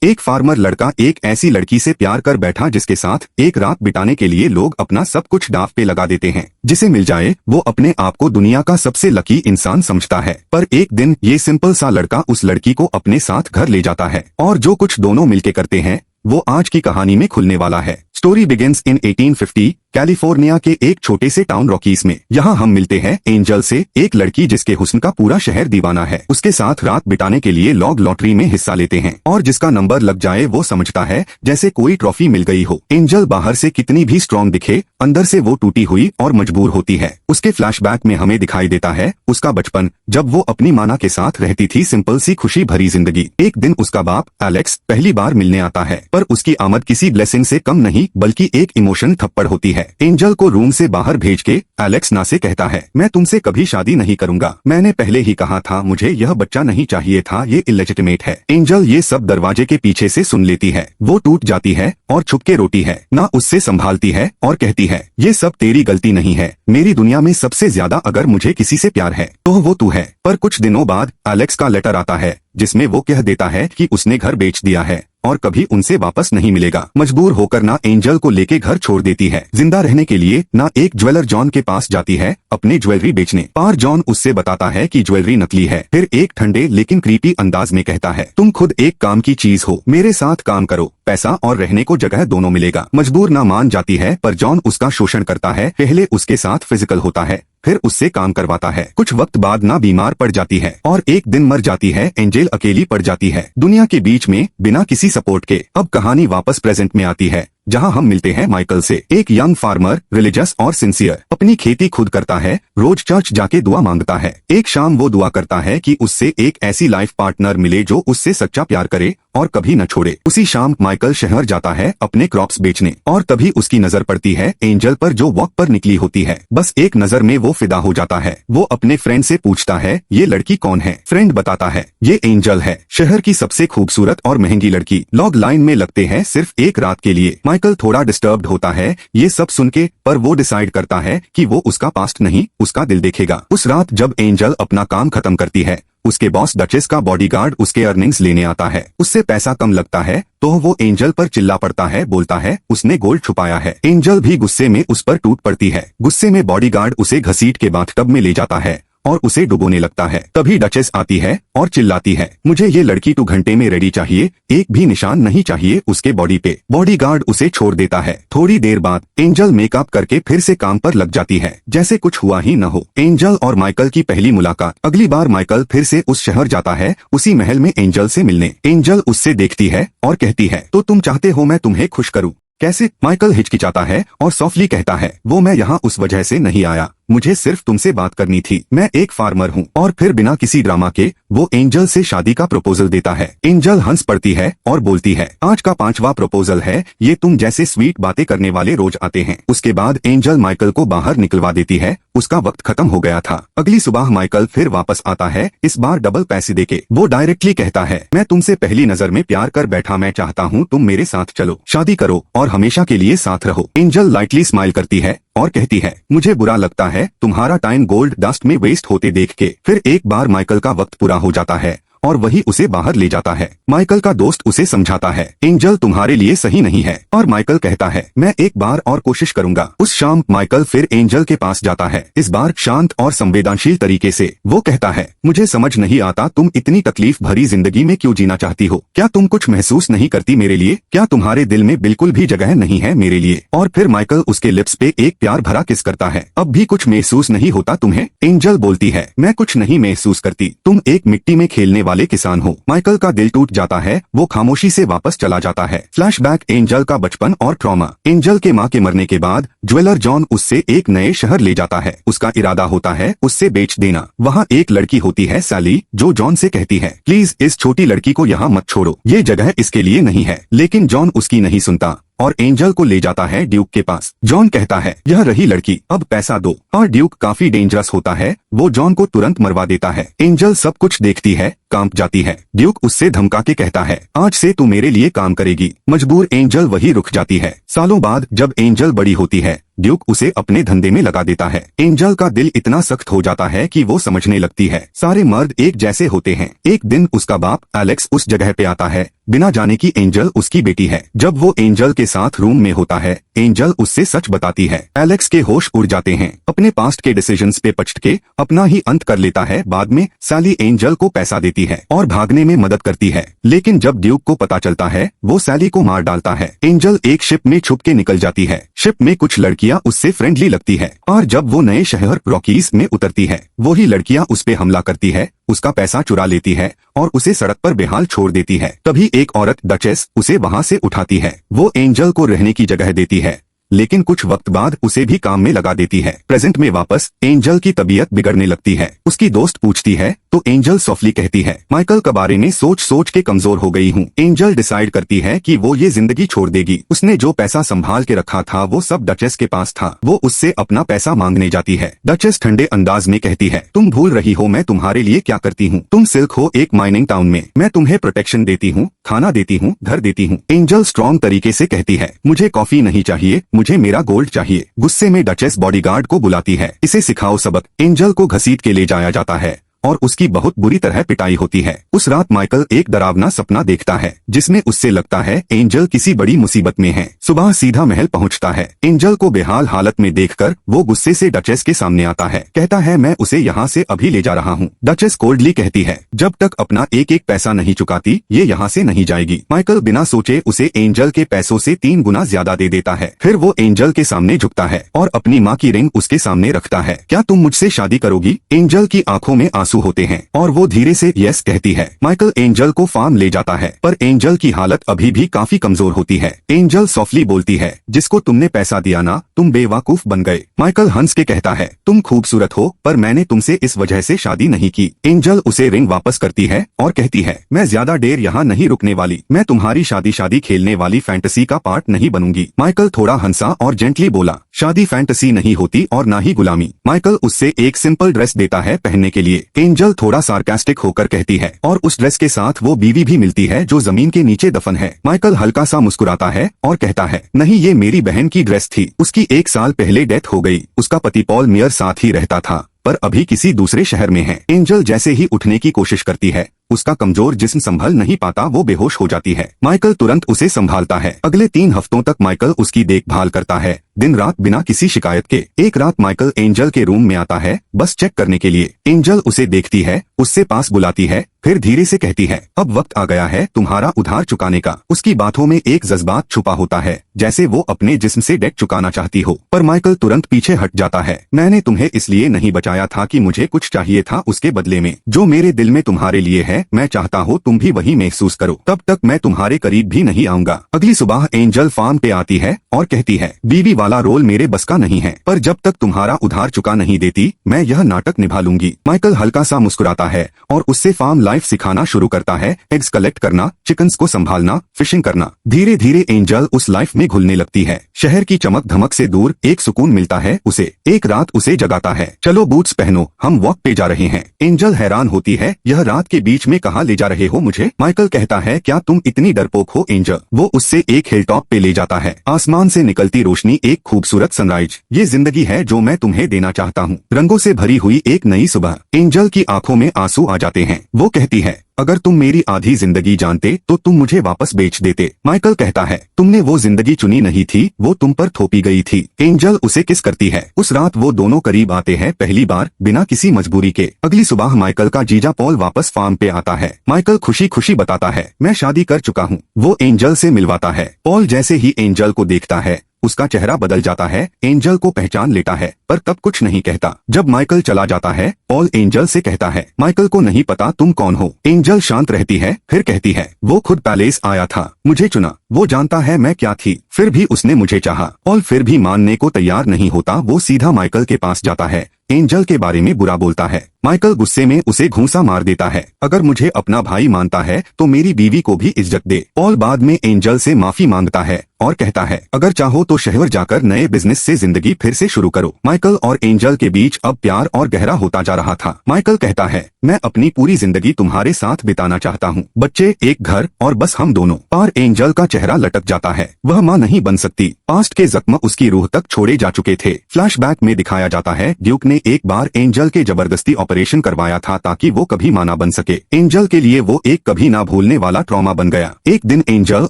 एक फार्मर लड़का एक ऐसी लड़की से प्यार कर बैठा जिसके साथ एक रात बिताने के लिए लोग अपना सब कुछ दांव पे लगा देते हैं। जिसे मिल जाए वो अपने आप को दुनिया का सबसे लकी इंसान समझता है। पर एक दिन ये सिंपल सा लड़का उस लड़की को अपने साथ घर ले जाता है और जो कुछ दोनों मिलके करते हैं वो आज की कहानी में खुलने वाला है। स्टोरी बिगिंस इन 1850 कैलिफोर्निया के एक छोटे से टाउन रॉकीज में। यहाँ हम मिलते हैं एंजल से, एक लड़की जिसके हुस्न का पूरा शहर दीवाना है। उसके साथ रात बिताने के लिए लोग लॉटरी में हिस्सा लेते हैं और जिसका नंबर लग जाए वो समझता है जैसे कोई ट्रॉफी मिल गई हो। एंजल बाहर से कितनी भी स्ट्रॉन्ग दिखे, अंदर से वो टूटी हुई और मजबूर होती है। उसके फ्लैशबैक में हमें दिखाई देता है उसका बचपन, जब वो अपनी माना के साथ रहती थी। सिंपल सी खुशी भरी जिंदगी। एक दिन उसका बाप एलेक्स पहली बार मिलने आता है, पर उसकी आमद किसी ब्लेसिंग से कम नहीं बल्कि एक इमोशन थप्पड़ होती है। एंजल को रूम से बाहर भेज के एलेक्स ना से कहता है, मैं तुमसे कभी शादी नहीं करूंगा। मैंने पहले ही कहा था मुझे यह बच्चा नहीं चाहिए था, ये इलेजिटिमेट है। एंजल ये सब दरवाजे के पीछे से सुन लेती है। वो टूट जाती है और छुप के रोती है, ना उससे संभालती है और कहती है ये सब तेरी गलती नहीं है। मेरी दुनिया में सबसे ज्यादा अगर मुझे किसी से प्यार है तो वो तू है। पर कुछ दिनों बाद एलेक्स का लेटर आता है जिसमें वो कह देता है कि उसने घर बेच दिया है और कभी उनसे वापस नहीं मिलेगा। मजबूर होकर ना एंजल को लेके घर छोड़ देती है। जिंदा रहने के लिए ना एक ज्वेलर जॉन के पास जाती है अपने ज्वेलरी बेचने। पर जॉन उससे बताता है कि ज्वेलरी नकली है। फिर एक ठंडे लेकिन क्रीपी अंदाज में कहता है, तुम खुद एक काम की चीज हो, मेरे साथ काम करो, पैसा और रहने को जगह दोनों मिलेगा। मजबूर ना मान जाती है, पर जॉन उसका शोषण करता है। पहले उसके साथ फिजिकल होता है, फिर उससे काम करवाता है। कुछ वक्त बाद ना बीमार पड़ जाती है और एक दिन मर जाती है। एंजल अकेली पड़ जाती है दुनिया के बीच में बिना किसी सपोर्ट के। अब कहानी वापस प्रेजेंट में आती है जहां हम मिलते हैं माइकल से। एक यंग फार्मर, रिलीजियस और सिंसियर, अपनी खेती खुद करता है, रोज चर्च जाके दुआ मांगता है। एक शाम वो दुआ करता है कि उससे एक ऐसी लाइफ पार्टनर मिले जो उससे सच्चा प्यार करे और कभी न छोड़े। उसी शाम माइकल शहर जाता है अपने क्रॉप्स बेचने और तभी उसकी नजर पड़ती है एंजल पर जो वॉक पर निकली होती है। बस एक नजर में वो फिदा हो जाता है। वो अपने फ्रेंड से पूछता है ये लड़की कौन है। फ्रेंड बताता है ये एंजल है, शहर की सबसे खूबसूरत और महंगी लड़की। लोग लाइन में लगते हैं सिर्फ एक रात के लिए। माइकल थोड़ा डिस्टर्ब्ड होता है ये सब सुन के, पर वो डिसाइड करता है कि वो उसका पास्ट नहीं उसका दिल देखेगा। उस रात जब एंजल अपना काम खत्म करती है, उसके बॉस डचेस का बॉडीगार्ड उसके अर्निंग्स लेने आता है। उससे पैसा कम लगता है तो वो एंजल पर चिल्ला पड़ता है, बोलता है उसने गोल्ड छुपाया है। एंजल भी गुस्से में उस पर टूट पड़ती है। गुस्से में बॉडीगार्ड उसे घसीट के बाथटब में ले जाता है और उसे डुबोने लगता है। तभी डचेस आती है और चिल्लाती है, मुझे ये लड़की 2 घंटे में रेडी चाहिए, एक भी निशान नहीं चाहिए उसके बॉडी पे। बॉडीगार्ड उसे छोड़ देता है। थोड़ी देर बाद एंजल मेकअप करके फिर से काम पर लग जाती है जैसे कुछ हुआ ही न हो। एंजल और माइकल की पहली मुलाकात। अगली बार माइकल फिर से उस शहर जाता है उसी महल में एंजल से मिलने। एंजल उससे देखती है और कहती है, तो तुम चाहते हो मैं तुम्हें खुश करूं? कैसे? माइकल हिचकिचाता है और सॉफ्टली कहता है, वो मैं यहाँ उस वजह से नहीं आया, मुझे सिर्फ तुमसे बात करनी थी। मैं एक फार्मर हूँ। और फिर बिना किसी ड्रामा के वो एंजल से शादी का प्रपोजल देता है। एंजल हंस पड़ती है और बोलती है, आज का 5वां प्रपोजल है, ये तुम जैसे स्वीट बातें करने वाले रोज आते हैं। उसके बाद एंजल माइकल को बाहर निकलवा देती है, उसका वक्त खत्म हो गया था। अगली सुबह माइकल फिर वापस आता है, इस बार डबल पैसे देके। वो डायरेक्टली कहता है, मैं तुमसे पहली नजर में प्यार कर बैठा, मैं चाहता हूँ तुम मेरे साथ चलो, शादी करो और हमेशा के लिए साथ रहो। एंजल लाइटली स्माइल करती है और कहती है, मुझे बुरा लगता है तुम्हारा टाइम गोल्ड डस्ट में वेस्ट होते देख के। फिर एक बार माइकल का वक्त पूरा हो जाता है और वही उसे बाहर ले जाता है। माइकल का दोस्त उसे समझाता है, एंजल तुम्हारे लिए सही नहीं है। और माइकल कहता है, मैं एक बार और कोशिश करूंगा। उस शाम माइकल फिर एंजल के पास जाता है, इस बार शांत और संवेदनशील तरीके से। वो कहता है, मुझे समझ नहीं आता तुम इतनी तकलीफ भरी जिंदगी में क्यों जीना चाहती हो? क्या तुम कुछ महसूस नहीं करती मेरे लिए? क्या तुम्हारे दिल में बिल्कुल भी जगह नहीं है मेरे लिए? और फिर माइकल उसके लिप्स पे एक प्यार भरा किस करता है। अब भी कुछ महसूस नहीं होता तुम्हें? एंजल बोलती है, मैं कुछ नहीं महसूस करती, तुम एक मिट्टी में खेलने वाले किसान हो। माइकल का दिल टूट जाता है, वो खामोशी से वापस चला जाता है। फ्लैशबैक एंजल का बचपन और ट्रॉमा। एंजल के माँ के मरने के बाद ज्वेलर जॉन उससे एक नए शहर ले जाता है। उसका इरादा होता है उससे बेच देना। वहाँ एक लड़की होती है सैली, जो जॉन से कहती है, प्लीज इस छोटी लड़की को यहाँ मत छोड़ो, ये जगह इसके लिए नहीं है। लेकिन जॉन उसकी नहीं सुनता और एंजल को ले जाता है ड्यूक के पास। जॉन कहता है, यह रही लड़की, अब पैसा दो। और ड्यूक काफी डेंजरस होता है, वो जॉन को तुरंत मरवा देता है। एंजल सब कुछ देखती है कांप जाती है। ड्यूक उससे धमका के कहता है, आज से तू मेरे लिए काम करेगी। मजबूर एंजल वही रुक जाती है। सालों बाद जब एंजल बड़ी होती है, ड्यूक उसे अपने धंधे में लगा देता है। एंजल का दिल इतना सख्त हो जाता है कि वो समझने लगती है सारे मर्द एक जैसे होते हैं। एक दिन उसका बाप एलेक्स उस जगह पे आता है, बिना जाने कि एंजल उसकी बेटी है। जब वो एंजल के साथ रूम में होता है, एंजल उससे सच बताती है। एलेक्स के होश उड़ जाते हैं। अपने पास्ट के डिसीजंस पे पछत के अपना ही अंत कर लेता है। बाद में सैली एंजल को पैसा देती है और भागने में मदद करती है, लेकिन जब ड्यूक को पता चलता है, वो सैली को मार डालता है। एंजल एक शिप में छुप के निकल जाती है। शिप में कुछ लड़कियां उससे फ्रेंडली लगती है और जब वो नए शहर रॉकीज में उतरती है, वही लड़कियां उस पे हमला करती है, उसका पैसा चुरा लेती है और उसे सड़क पर बेहाल छोड़ देती है। तभी एक औरत डचेस उसे वहां से उठाती है। वो एंजल को रहने की जगह देती है, लेकिन कुछ वक्त बाद उसे भी काम में लगा देती है। प्रेजेंट में वापस एंजल की तबीयत बिगड़ने लगती है। उसकी दोस्त पूछती है तो एंजल सॉफ्टली कहती है, माइकल के बारे में सोच सोच के कमजोर हो गई हूँ। एंजल डिसाइड करती है कि वो ये जिंदगी छोड़ देगी। उसने जो पैसा संभाल के रखा था वो सब डचेस के पास था। वो उससे अपना पैसा मांगने जाती है। डचेस ठंडे अंदाज में कहती है, तुम भूल रही हो मैं तुम्हारे लिए क्या करती हूँ। तुम सिल्क हो एक माइनिंग टाउन में, मैं तुम्हें प्रोटेक्शन देती हूँ, खाना देती हूँ, घर देती हूँ। एंजल स्ट्रॉन्ग तरीके से कहती है, मुझे कॉफी नहीं चाहिए, मुझे मेरा गोल्ड चाहिए। गुस्से में डचेस बॉडीगार्ड को बुलाती है, इसे सिखाओ सबक। एंजल को घसीट के ले जाया जाता है और उसकी बहुत बुरी तरह पिटाई होती है। उस रात माइकल एक डरावना सपना देखता है, जिसमें उससे लगता है एंजल किसी बड़ी मुसीबत में है। सुबह सीधा महल पहुंचता है। एंजल को बेहाल हालत में देखकर वो गुस्से से डचेस के सामने आता है, कहता है मैं उसे यहाँ से अभी ले जा रहा हूँ। डचेस कोल्डली कहती है, जब तक अपना एक एक पैसा नहीं चुकाती ये यहाँ से नहीं जाएगी। माइकल बिना सोचे उसे एंजल के पैसों से 3 गुना ज्यादा दे देता है। फिर वो एंजल के सामने झुकता है और अपनी माँ की रिंग उसके सामने रखता है। क्या तुम मुझसे शादी करोगी? एंजल की आंखों में आंसू होते हैं और वो धीरे से यस कहती है। माइकल एंजल को फार्म ले जाता है, पर एंजल की हालत अभी भी काफी कमजोर होती है। एंजल सॉफ्टली बोलती है, जिसको तुमने पैसा दिया ना, तुम बेवकूफ बन गए। माइकल हंस के कहता है, तुम खूबसूरत हो, पर मैंने तुमसे इस वजह से शादी नहीं की। एंजल उसे रिंग वापस करती है और कहती है, मैं ज्यादा देर यहाँ नहीं रुकने वाली, मैं तुम्हारी शादी खेलने वाली फैंटेसी का पार्ट नहीं बनूंगी। माइकल थोड़ा हंसा और जेंटली बोला, शादी फैंटेसी नहीं होती और ना ही गुलामी। माइकल उससे एक सिंपल ड्रेस देता है पहनने के लिए। एंजल थोड़ा सार्कास्टिक होकर कहती है, और उस ड्रेस के साथ वो बीवी भी मिलती है जो जमीन के नीचे दफन है। माइकल हल्का सा मुस्कुराता है और कहता है, नहीं ये मेरी बहन की ड्रेस थी, उसकी 1 साल पहले डेथ हो गई। उसका पति पॉल मेयर साथ ही रहता था, पर अभी किसी दूसरे शहर में है। एंजल जैसे ही उठने की कोशिश करती है, उसका कमजोर जिस्म संभल नहीं पाता, वो बेहोश हो जाती है। माइकल तुरंत उसे संभालता है। अगले 3 हफ्तों तक माइकल उसकी देखभाल करता है, दिन रात बिना किसी शिकायत के। एक रात माइकल एंजल के रूम में आता है, बस चेक करने के लिए। एंजल उसे देखती है, उससे पास बुलाती है, फिर धीरे से कहती है, अब वक्त आ गया है तुम्हारा उधार चुकाने का। उसकी बातों में एक जज्बात छुपा होता है, जैसे वो अपने जिस्म से डेट चुकाना चाहती हो। पर माइकल तुरंत पीछे हट जाता है। मैंने तुम्हें इसलिए नहीं बचाया था कि मुझे कुछ चाहिए था उसके बदले में। जो मेरे दिल में तुम्हारे लिए है, मैं चाहता हूँ तुम भी वही महसूस करो। तब तक मैं तुम्हारे करीब भी नहीं आऊंगा। अगली सुबह एंजल फार्म पे आती है और कहती है, बीवी वाला रोल मेरे बस का नहीं है, पर जब तक तुम्हारा उधार चुका नहीं देती, मैं यह नाटक निभा लूंगी। माइकल हल्का सा मुस्कुराता है और उससे फार्म लाइफ सिखाना शुरू करता है, एग्स कलेक्ट करना, चिकन्स को संभालना, फिशिंग करना। धीरे धीरे एंजल उस लाइफ में घुलने लगती है। शहर की चमक धमक से दूर एक सुकून मिलता है उसे। एक रात उसे जगाता है, चलो बूट्स पहनो, हम वॉक पे जा रहे हैं। एंजल हैरान होती है, यह रात के बीच में कहाँ ले जा रहे हो मुझे? माइकल कहता है, क्या तुम इतनी डरपोक हो एंजल? वो उससे एक हिल टॉप पे ले जाता है। आसमान से निकलती रोशनी, एक खूबसूरत सनराइज। ये जिंदगी है जो मैं तुम्हें देना चाहता हूँ। रंगों से भरी हुई एक नई सुबह। एंजल की आंखों में आंसू आ जाते हैं। वो कहती है, अगर तुम मेरी आधी जिंदगी जानते तो तुम मुझे वापस बेच देते। माइकल कहता है, तुमने वो जिंदगी चुनी नहीं थी, वो तुम पर थोपी गई थी। एंजल उसे किस करती है। उस रात वो दोनों करीब आते हैं, पहली बार बिना किसी मजबूरी के। अगली सुबह माइकल का जीजा पॉल वापस फार्म पे आता है। माइकल खुशी खुशी बताता है, मैं शादी कर चुका हूँ। वो एंजल से मिलवाता है। पॉल जैसे ही एंजल को देखता है, उसका चेहरा बदल जाता है। एंजल को पहचान लेता है, पर तब कुछ नहीं कहता। जब माइकल चला जाता है, पॉल एंजल से कहता है, माइकल को नहीं पता तुम कौन हो। एंजल शांत रहती है, फिर कहती है, वो खुद पैलेस आया था, मुझे चुना। वो जानता है मैं क्या थी, फिर भी उसने मुझे चाहा। पॉल फिर भी मानने को तैयार नहीं होता। वो सीधा माइकल के पास जाता है, एंजल के बारे में बुरा बोलता है। माइकल गुस्से में उसे घूंसा मार देता है, अगर मुझे अपना भाई मानता है तो मेरी बीवी को भी इज्जत दे। पॉल बाद में एंजल से माफी मांगता है और कहता है अगर चाहो तो शहर जाकर नए बिजनेस से जिंदगी फिर से शुरू करो। माइकल और एंजल के बीच अब प्यार और गहरा होता जा रहा था। माइकल कहता है मैं अपनी पूरी जिंदगी तुम्हारे साथ बिताना चाहता हूँ, बच्चे, एक घर और बस हम दोनों। पर एंजल का चेहरा लटक जाता है, वह माँ नहीं बन सकती। पास्ट के जख्म उसकी रूह तक छोड़े जा चुके थे। फ्लैशबैक में दिखाया जाता है ड्यूक ने एक बार एंजल के जबरदस्ती ऑपरेशन करवाया था ताकि वो कभी मां ना बन सके। एंजल के लिए वो एक कभी ना भूलने वाला ट्रॉमा बन गया। एक दिन एंजल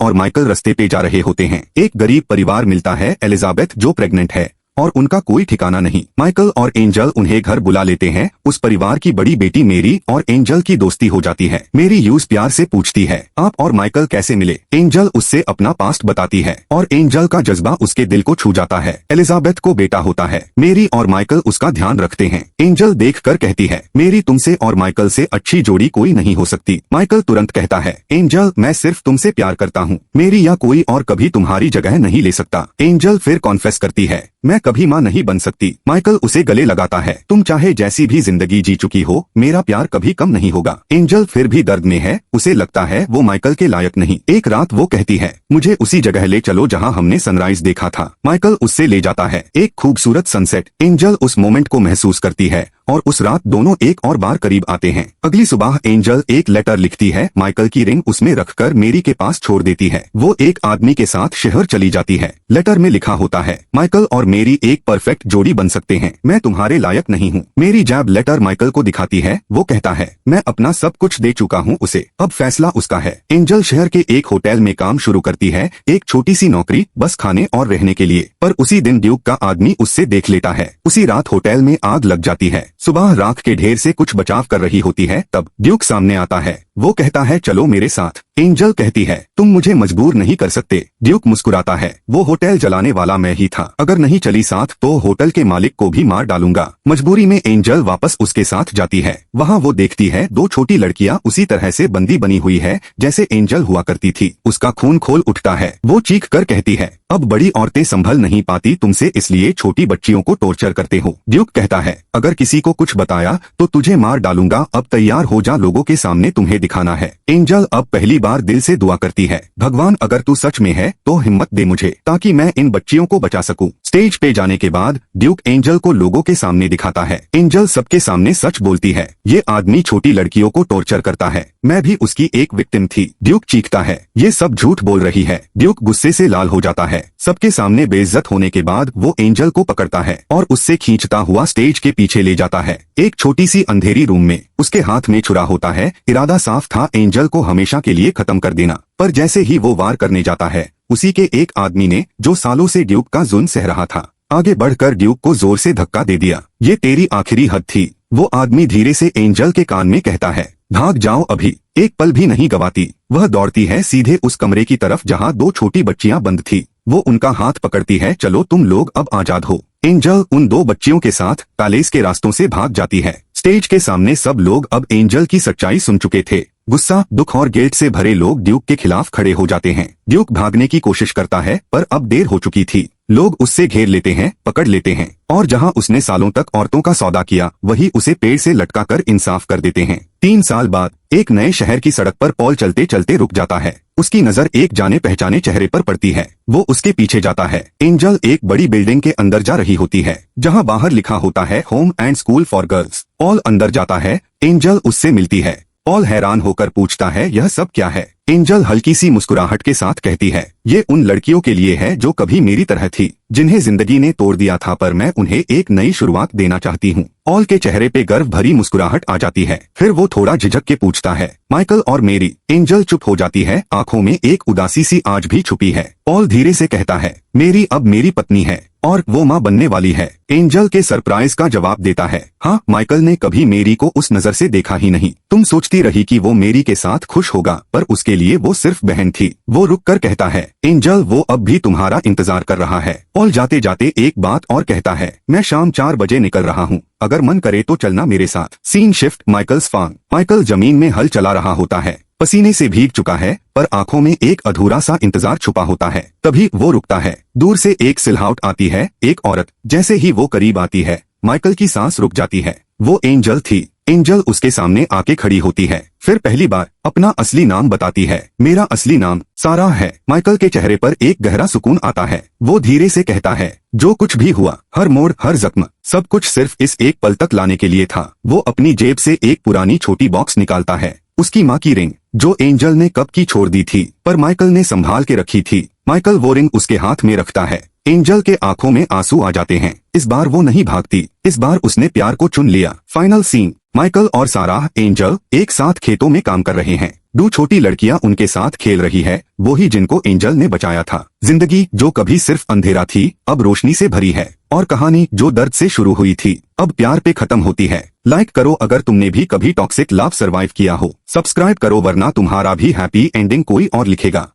और माइकल रास्ते पे जा रहे होते हैं। एक गरीब परिवार मिलता है, एलिजाबेथ जो प्रेग्नेंट है और उनका कोई ठिकाना नहीं। माइकल और एंजल उन्हें घर बुला लेते हैं। उस परिवार की बड़ी बेटी मेरी और एंजल की दोस्ती हो जाती है। मेरी यूज प्यार से पूछती है आप और माइकल कैसे मिले। एंजल उससे अपना पास्ट बताती है और एंजल का जज्बा उसके दिल को छू जाता है। एलिजाबेथ को बेटा होता है। मेरी और माइकल उसका ध्यान रखते हैं। एंजल देखकर कहती है मेरी तुमसे और माइकल से अच्छी जोड़ी कोई नहीं हो सकती। माइकल तुरंत कहता है एंजल मैं सिर्फ तुमसे प्यार करता हूँ, मेरी या कोई और कभी तुम्हारी जगह नहीं ले सकता। एंजल फिर कॉन्फेस करती है मैं कभी मां नहीं बन सकती। माइकल उसे गले लगाता है तुम चाहे जैसी भी जिंदगी जी चुकी हो, मेरा प्यार कभी कम नहीं होगा। एंजल फिर भी दर्द में है, उसे लगता है वो माइकल के लायक नहीं। एक रात वो कहती है मुझे उसी जगह ले चलो जहां हमने सनराइज देखा था। माइकल उससे ले जाता है, एक खूबसूरत सनसेट। एंजल उस मोमेंट को महसूस करती है और उस रात दोनों एक और बार करीब आते हैं। अगली सुबह एंजल एक लेटर लिखती है, माइकल की रिंग उसमें रखकर मेरी के पास छोड़ देती है। वो एक आदमी के साथ शहर चली जाती है। लेटर में लिखा होता है माइकल और मेरी एक परफेक्ट जोड़ी बन सकते हैं, मैं तुम्हारे लायक नहीं हूँ। मेरी जब लेटर माइकल को दिखाती है वो कहता है मैं अपना सब कुछ दे चुका हूँ उसे, अब फैसला उसका है। एंजल शहर के एक होटल में काम शुरू करती है, एक छोटी सी नौकरी बस खाने और रहने के लिए। पर उसी दिन ड्यूक का आदमी उससे देख लेता है। उसी रात होटल में आग लग जाती है। सुबह राख के ढेर से कुछ बचाव कर रही होती है, तब ड्यूक सामने आता है। वो कहता है चलो मेरे साथ। एंजल कहती है तुम मुझे मजबूर नहीं कर सकते। ड्यूक मुस्कुराता है वो होटल जलाने वाला मैं ही था, अगर नहीं चली साथ तो होटल के मालिक को भी मार डालूंगा। मजबूरी में एंजल वापस उसके साथ जाती है। वहाँ वो देखती है दो छोटी लड़कियाँ उसी तरह से बंदी बनी हुई है जैसे एंजल हुआ करती थी। उसका खून खोल उठता है। वो चीख कर कहती है अब बड़ी औरतें संभल नहीं पाती तुमसे, इसलिए छोटी बच्चियों को टॉर्चर करते हो। ड्यूक कहता है अगर किसी को कुछ बताया तो तुझे मार डालूंगा, अब तैयार हो जा, लोगों के सामने तुम्हें दिखाना है। एंजल अब पहली बार दिल से दुआ करती है भगवान अगर तू सच में है तो हिम्मत दे मुझे ताकि मैं इन बच्चियों को बचा सकूं। स्टेज पे जाने के बाद ड्यूक एंजल को लोगों के सामने दिखाता है। एंजल सबके सामने सच बोलती है ये आदमी छोटी लड़कियों को टॉर्चर करता है, मैं भी उसकी एक विक्टिम थी। ड्यूक चीखता है ये सब झूठ बोल रही है। ड्यूक गुस्से से लाल हो जाता है। सबके सामने बेइज्जत होने के बाद वो एंजल को पकड़ता है और उससे खींचता हुआ स्टेज के पीछे ले जाता है। एक छोटी सी अंधेरी रूम में उसके हाथ में छुरा होता है। इरादा साफ था एंजल को हमेशा के लिए खत्म कर देना, पर जैसे ही वो वार करने जाता है उसी के एक आदमी ने जो सालों से ड्यूक का जुल्म सह रहा था आगे बढ़कर ड्यूक को जोर से धक्का दे दिया। ये तेरी आखिरी हद थी। वो आदमी धीरे से एंजल के कान में कहता है भाग जाओ अभी। एक पल भी नहीं गवाती वह दौड़ती है सीधे उस कमरे की तरफ जहाँ दो छोटी बच्चियां बंद थी। वो उनका हाथ पकड़ती है चलो तुम लोग अब आजाद हो। एंजल उन दो बच्चियों के साथ पैलेस के रास्तों से भाग जाती है। स्टेज के सामने सब लोग अब एंजल की सच्चाई सुन चुके थे। गुस्सा, दुख और गिल्ट से भरे लोग ड्यूक के खिलाफ खड़े हो जाते हैं। ड्यूक भागने की कोशिश करता है पर अब देर हो चुकी थी। लोग उससे घेर लेते हैं, पकड़ लेते हैं और जहां उसने सालों तक औरतों का सौदा किया वही उसे पेड़ से लटकाकर इंसाफ कर देते हैं। 3 साल बाद एक नए शहर की सड़क पर पॉल चलते चलते रुक जाता है। उसकी नजर एक जाने पहचाने चेहरे पर पड़ती है। वो उसके पीछे जाता है। एंजल एक बड़ी बिल्डिंग के अंदर जा रही होती है जहां बाहर लिखा होता है home and school for girls. Paul अंदर जाता है। एंजल उससे मिलती है। पॉल हैरान होकर पूछता है यह सब क्या है। एंजल हल्की सी मुस्कुराहट के साथ कहती है ये उन लड़कियों के लिए है जो कभी मेरी तरह थी, जिन्हें जिंदगी ने तोड़ दिया था, पर मैं उन्हें एक नई शुरुआत देना चाहती हूँ। पॉल के चेहरे पे गर्व भरी मुस्कुराहट आ जाती है। फिर वो थोड़ा झिझक के पूछता है माइकल और मेरी। एंजल चुप हो जाती है, आंखों में एक उदासी सी आज भी छुपी है। पॉल धीरे से कहता है मेरी अब मेरी पत्नी है और वो माँ बनने वाली है। एंजल के सरप्राइज का जवाब देता है हाँ, माइकल ने कभी मेरी को उस नजर से देखा ही नहीं। तुम सोचती रही कि वो मेरी के साथ खुश होगा, पर उसके लिए वो सिर्फ बहन थी। वो रुक कर कहता है एंजल वो अब भी तुम्हारा इंतजार कर रहा है। पॉल जाते जाते एक बात और कहता है मैं शाम 4 बजे निकल रहा हूँ, अगर मन करे तो चलना मेरे साथ। Scene shift Michael's farm. Michael जमीन में हल चला रहा होता है, पसीने से भीग चुका है पर आंखों में एक अधूरा सा इंतजार छुपा होता है। तभी वो रुकता है। दूर से एक सिलहावट आती है, एक औरत। जैसे ही वो करीब आती है माइकल की सांस रुक जाती है। वो एंजल थी। एंजल उसके सामने आके खड़ी होती है, फिर पहली बार अपना असली नाम बताती है। मेरा असली नाम सारा है। माइकल के चेहरे पर एक गहरा सुकून आता है। वो धीरे से कहता है, जो कुछ भी हुआ, हर मोड़, हर जख्म, सब कुछ सिर्फ इस एक पल तक लाने के लिए था। वो अपनी जेब से एक पुरानी छोटी बॉक्स निकालता है, उसकी माँ की रिंग, जो एंजल ने कब की छोड़ दी थी पर माइकल ने संभाल के रखी थी। माइकल वो रिंग उसके हाथ में रखता है। एंजल के आंखों में आंसू आ जाते हैं। इस बार वो नहीं भागती, इस बार उसने प्यार को चुन लिया। फाइनल सीन, माइकल और सारा एंजल एक साथ खेतों में काम कर रहे हैं। दो छोटी लड़कियां उनके साथ खेल रही है, वो ही जिनको एंजल ने बचाया था। जिंदगी जो कभी सिर्फ अंधेरा थी, अब रोशनी से भरी है। और कहानी जो दर्द से शुरू हुई थी, अब प्यार पे खत्म होती है। लाइक करो अगर तुमने भी कभी टॉक्सिक लव सर्वाइव किया हो। सब्सक्राइब करो वरना तुम्हारा भी हैप्पी एंडिंग कोई और लिखेगा।